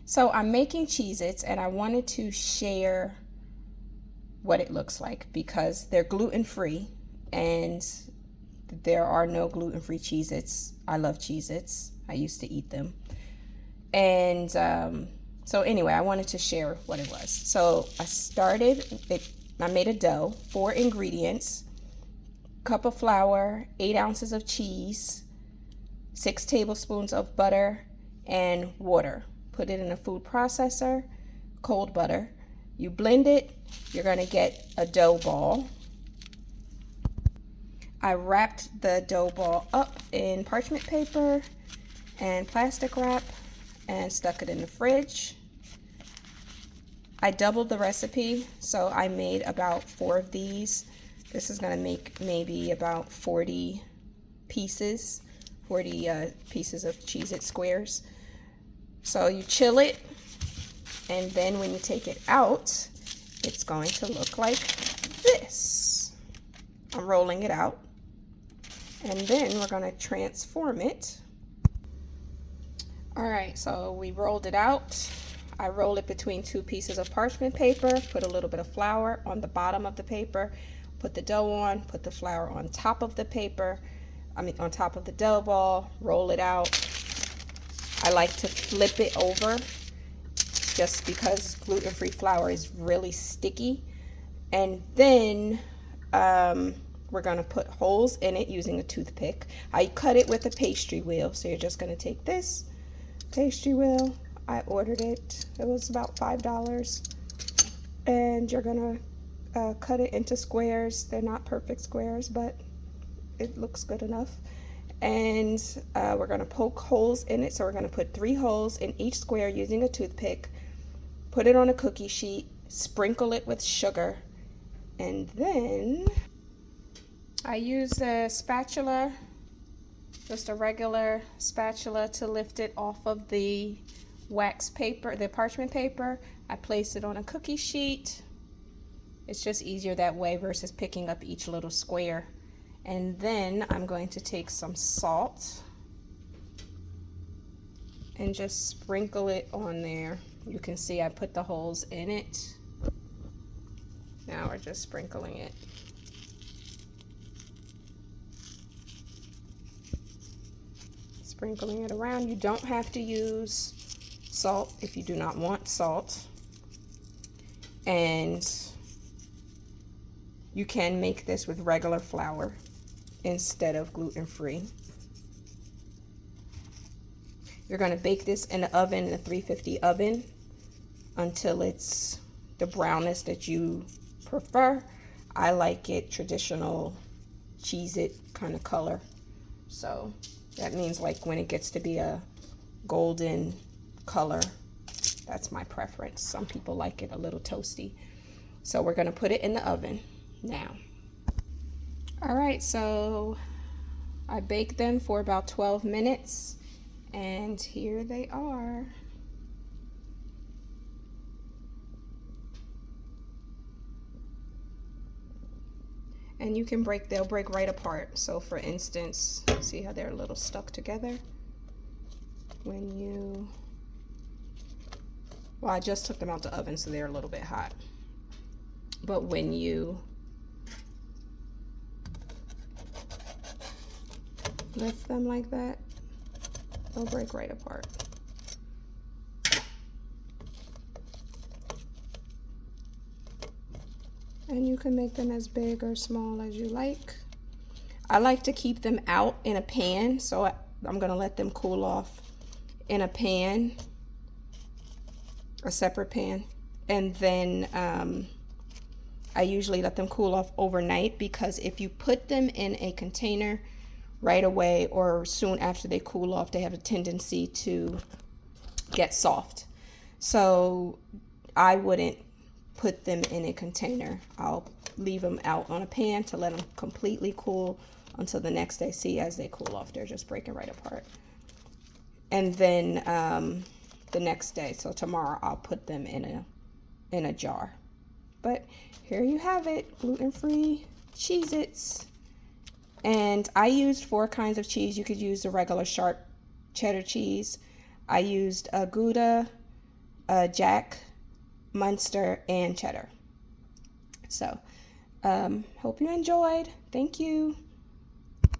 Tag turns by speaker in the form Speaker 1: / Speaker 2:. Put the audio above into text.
Speaker 1: So I'm making Cheez-Its and I wanted to share what it looks like because they're gluten-free and there are no gluten-free Cheez-Its. I love Cheez-Its. I used to eat them. And so anyway, I wanted to share what it was. So I made a dough, 4 ingredients, cup of flour, 8 ounces of cheese, 6 tablespoons of butter, and water. Put it in a food processor, cold butter. You blend it, you're gonna get a dough ball. I wrapped the dough ball up in parchment paper and plastic wrap and stuck it in the fridge. I doubled the recipe, so I made about 4 of these. This is gonna make maybe about 40 pieces of Cheez-It squares. So you chill it, and then when you take it out, it's going to look like this. I'm rolling it out, and then we're gonna transform it. All right, so we rolled it out. I roll it between 2 pieces of parchment paper, put a little bit of flour on the bottom of the paper, put the dough on, put the flour on top of the paper, on top of the dough ball, roll it out. I like to flip it over just because gluten-free flour is really sticky. And then we're gonna put holes in it using a toothpick. I cut it with a pastry wheel. So you're just gonna take this pastry wheel. I ordered it. It was about $5. And you're gonna cut it into squares. They're not perfect squares, but it looks good enough. And we're gonna poke holes in it. So we're gonna put 3 holes in each square using a toothpick. Put it on a cookie sheet, sprinkle it with sugar, and then I use a spatula, just a regular spatula, to lift it off of the wax paper, the parchment paper. I place it on a cookie sheet. It's just easier that way versus picking up each little square. And then I'm going to take some salt and just sprinkle it on there. You can see I put the holes in it. Now we're just sprinkling it. Sprinkling it around. You don't have to use salt if you do not want salt. And you can make this with regular flour instead of gluten-free. You're going to bake this in the oven, in a 350 oven, until it's the brownness that you prefer. I like it traditional Cheez-It kind of color. So that means like when it gets to be a golden color, that's my preference. Some people like it a little toasty. So we're going to put it in the oven now. All right, so I baked them for about 12 minutes and here they are. And you can they'll break right apart. So for instance, see how they're a little stuck together? Well, I just took them out the oven, so they're a little bit hot. But when you lift them like that, they'll break right apart. And you can make them as big or small as you like. I like to keep them out in a pan, so I'm gonna let them cool off in a pan, a separate pan. And then I usually let them cool off overnight, because if you put them in a container right away or soon after they cool off, they have a tendency to get soft. So I wouldn't put them in a container. I'll leave them out on a pan to let them completely cool until the next day. See, as they cool off, they're just breaking right apart. And then the next day, so tomorrow, I'll put them in a jar. But here you have it, gluten-free Cheez-Its. And I used 4 kinds of cheese. You could use the regular sharp cheddar cheese. I used a Gouda, Jack, Munster, and cheddar. So, hope you enjoyed. Thank you.